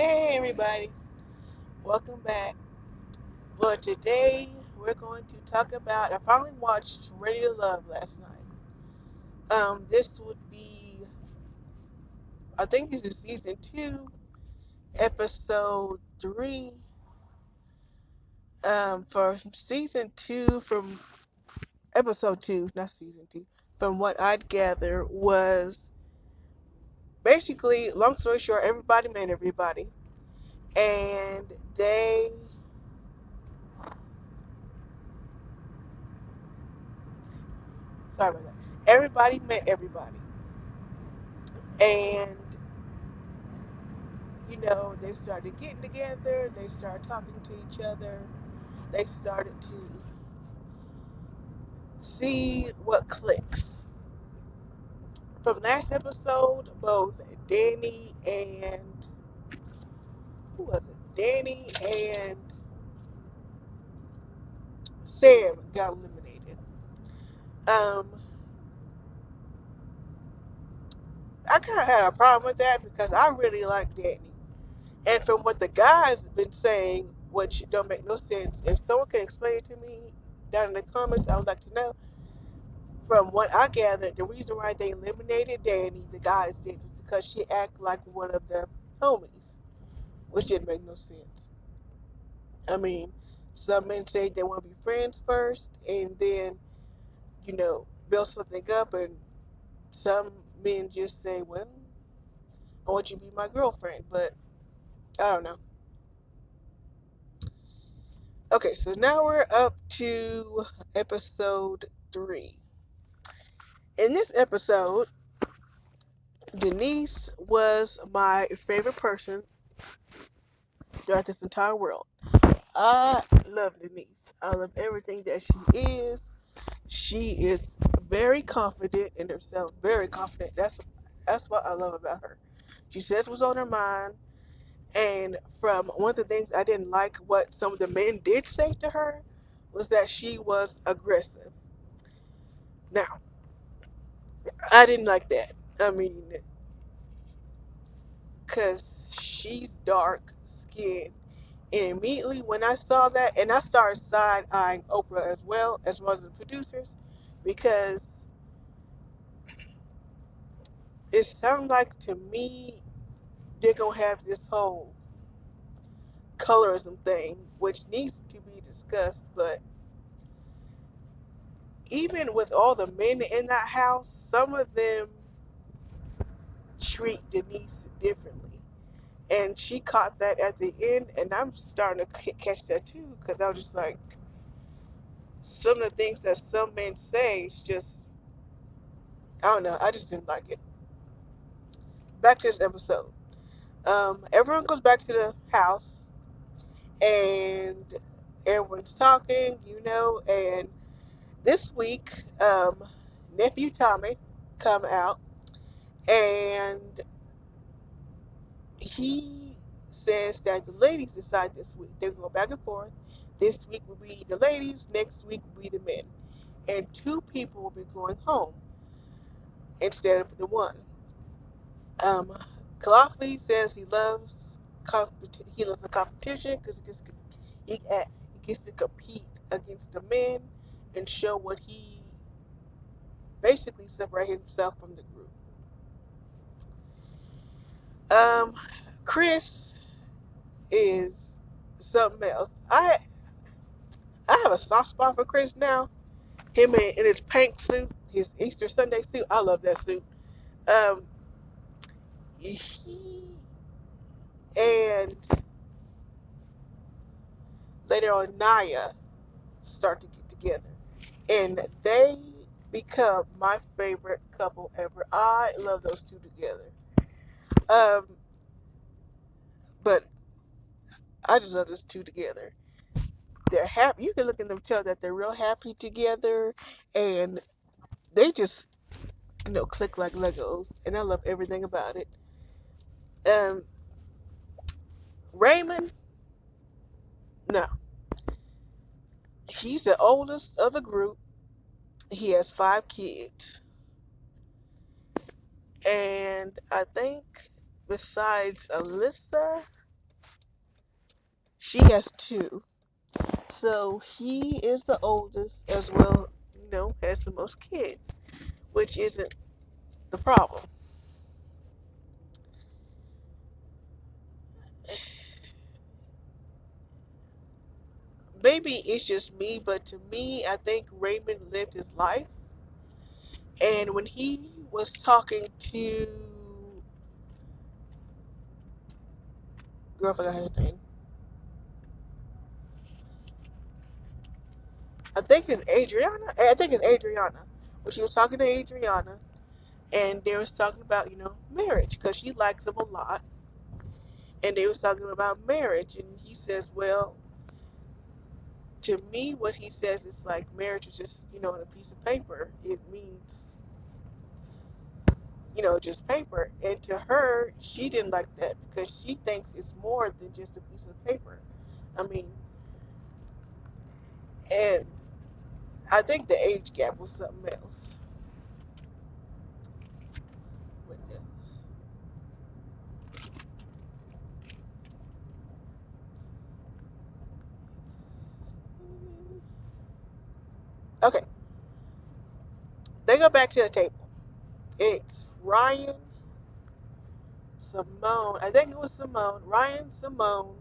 Hey everybody, welcome back. Well, today we're going to talk about. I finally watched Ready to Love last night. This would be, I think this is season 2, episode 3. For season 2, from episode 2, not season 2, from what I'd gather, was basically, long story short, everybody met everybody. And sorry about that. Everybody met everybody. And they started getting together, they started talking to each other, they started to see what clicks. From last episode, both Danny and who was it? Danny and Sam got eliminated. Um, I kind of had a problem with that because I really like Danny, and from what the guys been saying, which don't make no sense. If someone can explain it to me down in the comments, I would like to know. From what I gathered, the reason why they eliminated Danny, the guys did, was because she acted like one of the homies, which didn't make no sense. I mean, some men say they want to be friends first and then, build something up, and some men just say, well, I want you to be my girlfriend, but I don't know. Okay, so now we're up to episode 3. In this episode, Denise was my favorite person throughout this entire world. I love Denise. I love everything that she is. She is very confident in herself. Very confident. That's what I love about her. She says what's on her mind. And from one of the things I didn't like what some of the men did say to her was that she was aggressive. Now, I didn't like that. I mean, because she's dark skinned. And immediately when I saw that, and I started side eyeing Oprah as well as the producers, because it sounded like to me they're gonna have this whole colorism thing, which needs to be discussed. But even with all the men in that house, some of them treat Denise differently. And she caught that at the end, and I'm starting to catch that too, because I was just like, some of the things that some men say is just, I don't know, I just didn't like it. Back to this episode. Everyone goes back to the house, and everyone's talking, and this week, nephew Tommy come out, and he says that the ladies decide this week. They go back and forth. This week will be the ladies, next week will be the men. And 2 people will be going home instead of the one. Um, Kalafi says he loves the competition because he gets to compete against the men and show what he basically separate himself from the group. Um, Chris is something else. I have a soft spot for Chris now. Him in his pink suit, his Easter Sunday suit. I love that suit. Um, he and later on Naya start to get together, and they become my favorite couple ever. I love those two together. Um, but I just love those two together. They're happy. You can look at them, tell that they're real happy together, and they just click like Legos, and I love everything about it. Um, Raymond, no, he's the oldest of the group. He has 5 kids, and I think besides Alyssa, She has two. So he is the oldest as well, has the most kids, which isn't the problem. Maybe it's just me, but to me, I think Raymond lived his life. And when he was talking to, girl, I forgot her name. I think it's Adriana. I think it's Adriana. When she was talking to Adriana, and they was talking about, marriage, because she likes him a lot. And they was talking about marriage, and he says, well, to me, what he says is like marriage is just, on a piece of paper. It means, just paper. And to her, she didn't like that because she thinks it's more than just a piece of paper. I mean, and I think the age gap was something else. What else? Okay, they go back to the table. It's Ryan, Simone. I think it was Simone. Ryan, Simone,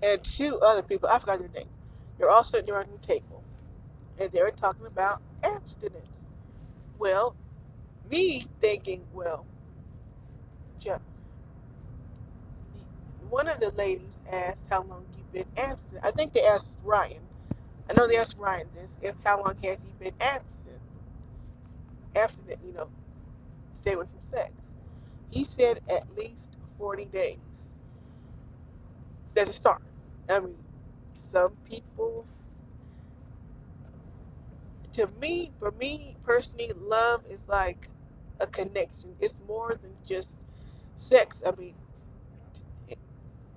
and two other people. I forgot their name. They're all sitting around the table, and they're talking about abstinence. Well, me thinking, well, one of the ladies asked how long you've been abstinent. I think they asked Ryan. I know they asked Ryan this, if how long has he been abstinent, stay away from sex. He said at least 40 days. There's a start. I mean, some people, for me personally, love is like a connection. It's more than just sex. I mean,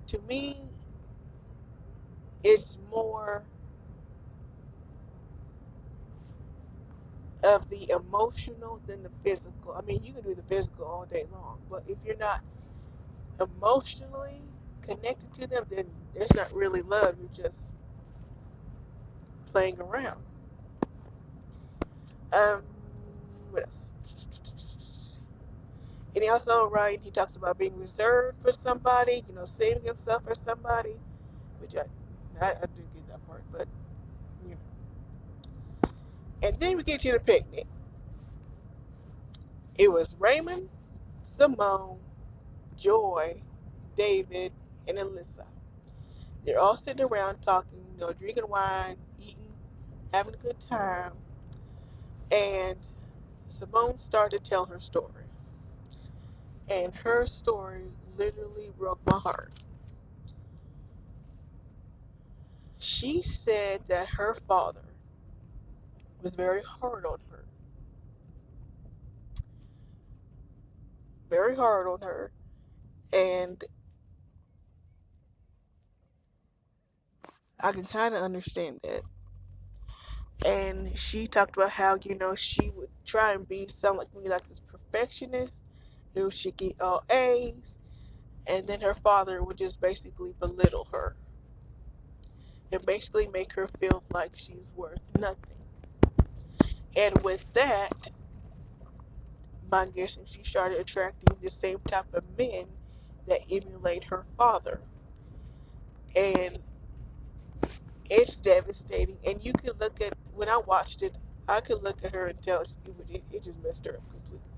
to me, it's more of the emotional than the physical. I mean, you can do the physical all day long, but if you're not emotionally connected to them, then there's not really love. You're just playing around. Um, what else? And he also, right, he talks about being reserved for somebody, saving himself for somebody, which I do get that part, but, you know. And then we get to the picnic. It was Raymond, Simone, Joy, David, and Alyssa. They're all sitting around talking, drinking wine, eating, having a good time. And Simone started to tell her story. And her story literally broke my heart. She said that her father was very hard on her. Very hard on her. And I can kind of understand that. And she talked about how, she would try and sound like me, like this perfectionist. She'd get all A's. And then her father would just basically belittle her and basically make her feel like she's worth nothing. And with that, my guessing she started attracting the same type of men that emulate her father. And it's devastating. And you can look at, when I watched it, I could look at her and tell it just messed her up completely.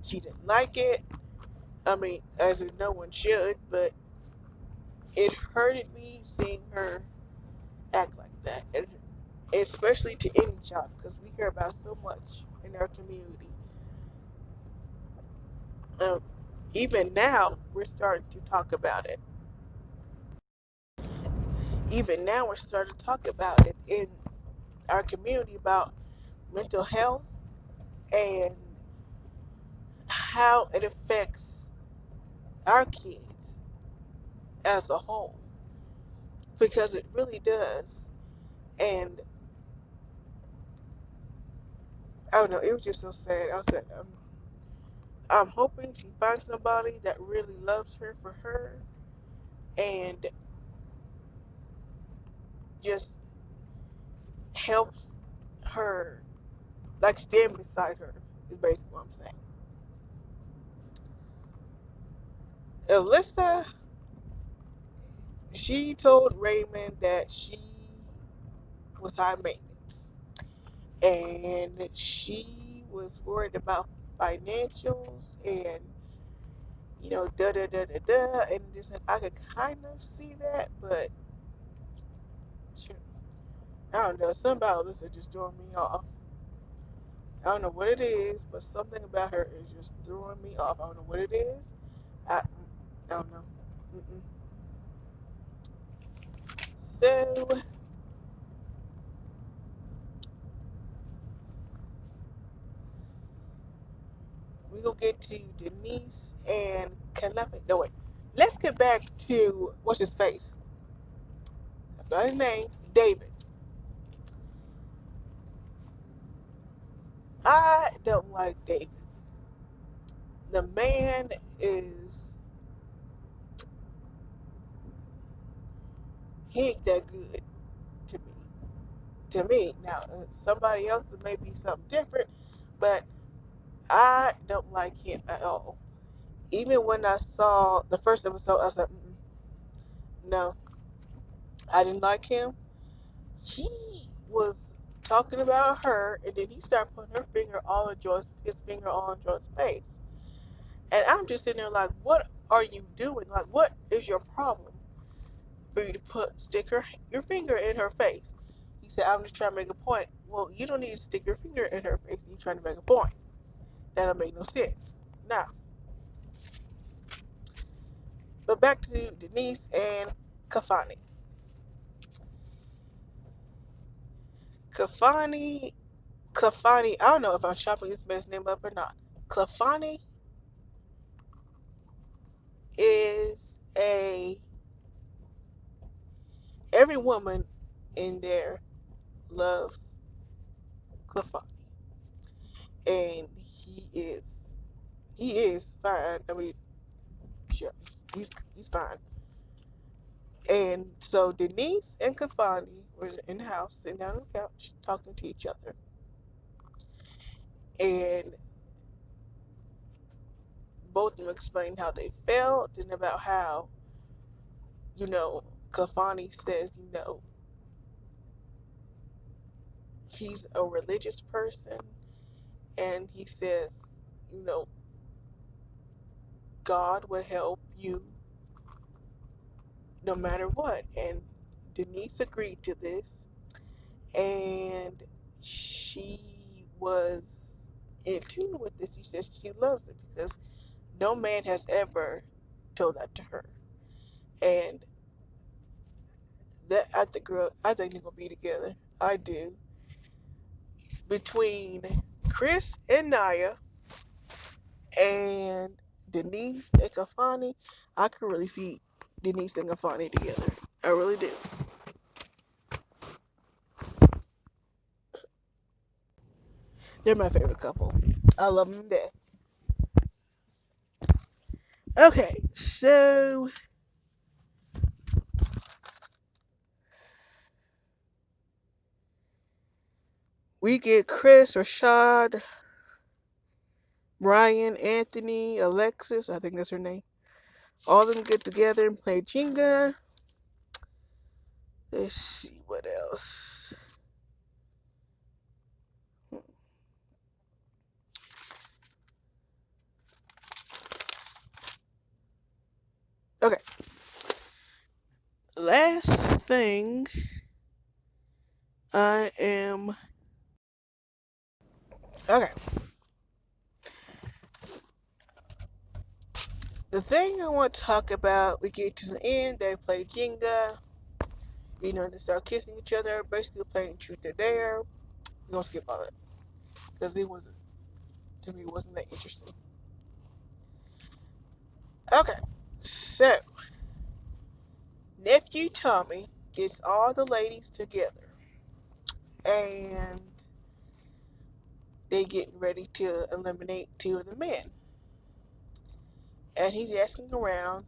She didn't like it. I mean, as in no one should, but it hurted me seeing her act like that. And especially to any child, because we hear about so much in our community. Um, Even now, we're starting to talk about it. Even now, we're starting to talk about it in our community about mental health and how it affects our kids as a whole, because it really does. And I don't know. It was just so sad. I was like, I'm hoping she finds somebody that really loves her for her and just helps her, like stand beside her, is basically what I'm saying. Alyssa, she told Raymond that she was high maintenance and she was worried about financials and da da da da da, and just I could kind of see that, but I don't know. Something about Alyssa just throwing me off. I don't know what it is, but something about her is just throwing me off. I don't know what it is. I don't know. Mm-mm. So we gonna get to Denise and Kanafi. No wait. Let's get back to what's his face. That's not his name. David. I don't like David. The man is he ain't that good to me. To me, now somebody else it may be something different, but I don't like him at all. Even when I saw the first episode, I was like, no, I didn't like him. He was talking about her, and then he started putting his finger all in Joy's face. And I'm just sitting there like, what are you doing? Like, what is your problem for you to stick your finger in her face? He said, I'm just trying to make a point. Well, you don't need to stick your finger in her face. You're trying to make a point. That don't make no sense. Now, but back to Denise and Kafani. Kafani, Kafani, I don't know if I'm chopping this man's name up or not. Kafani is every woman in there loves Kafani. And he is fine. I mean, sure, he's fine. And so Denise and Kafani were in the house, sitting down on the couch, talking to each other. And both of them explained how they felt and about how, Kafani says, he's a religious person and he says, you know, God would help you no matter what. And Denise agreed to this and she was in tune with this. She says she loves it because no man has ever told that to her. And that I think they're gonna be together. I do. Between Chris and Naya and Denise and Kafani, I can really see Denise and Kafani together. I really do. They're my favorite couple. I love them to death. Okay, so we get Chris, Rashad, Brian, Anthony, Alexis, I think that's her name. All of them get together and play Jenga. Let's see what else. Okay. Last thing I am. Okay. The thing I want to talk about, we get to the end, they play Jenga. They start kissing each other, basically playing truth or dare. We're gonna skip all that. Because to me, it wasn't that interesting. Okay. So, nephew Tommy gets all the ladies together. And they getting ready to eliminate two of the men. And he's asking around,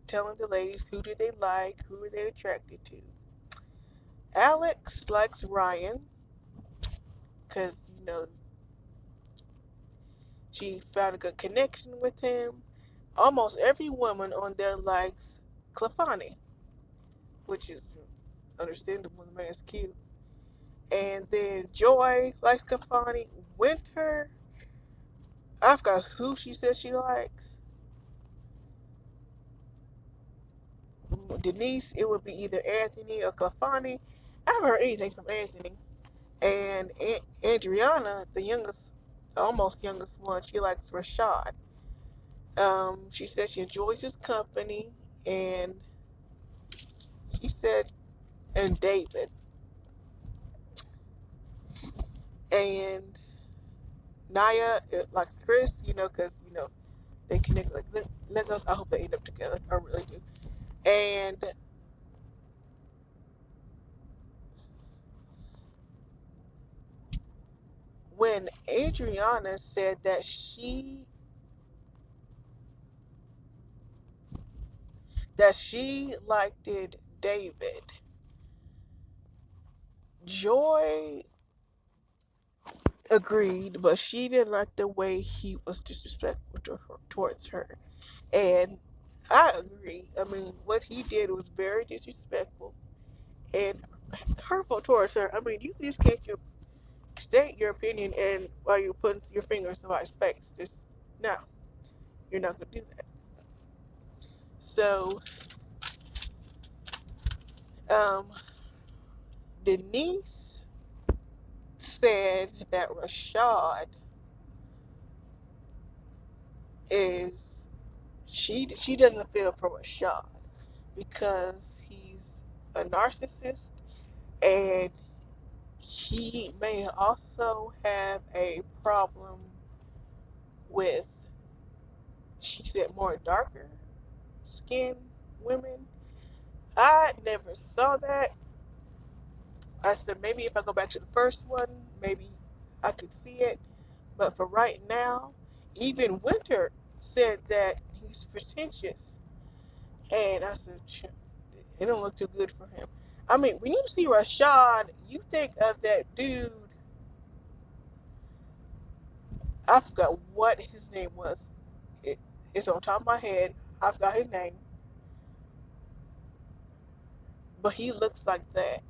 telling the ladies who do they like, who are they attracted to. Alex likes Ryan because, she found a good connection with him. Almost every woman on there likes Clefani, which is understandable. The man's cute. And then Joy likes Clefani. Winter, I forgot who she says she likes. Denise, it would be either Anthony or Clefani. I haven't heard anything from Anthony. And Adriana, the youngest, almost youngest one, she likes Rashad. She said she enjoys his company, and she said, and David. And Naya likes Chris, because, they connect like Legos. I hope they end up together. I really do. And when Adriana said that she liked it, David, Joy agreed, but she didn't like the way he was disrespectful towards her. And I agree. I mean, what he did was very disrespectful and hurtful towards her. I mean, you just can't state your opinion and while you're putting your finger in somebody's face. Just no, you're not gonna do that. So, um, Denise said that Rashad is she doesn't feel for Rashad because he's a narcissist and he may also have a problem with, she said, more darker skinned women. I never saw that. I said maybe if I go back to the first one, maybe I could see it. But for right now, even Winter said that he's pretentious. And I said, it don't look too good for him. I mean, when you see Rashad, you think of that dude. I forgot what his name was. It's on top of my head. I forgot his name. But he looks like that.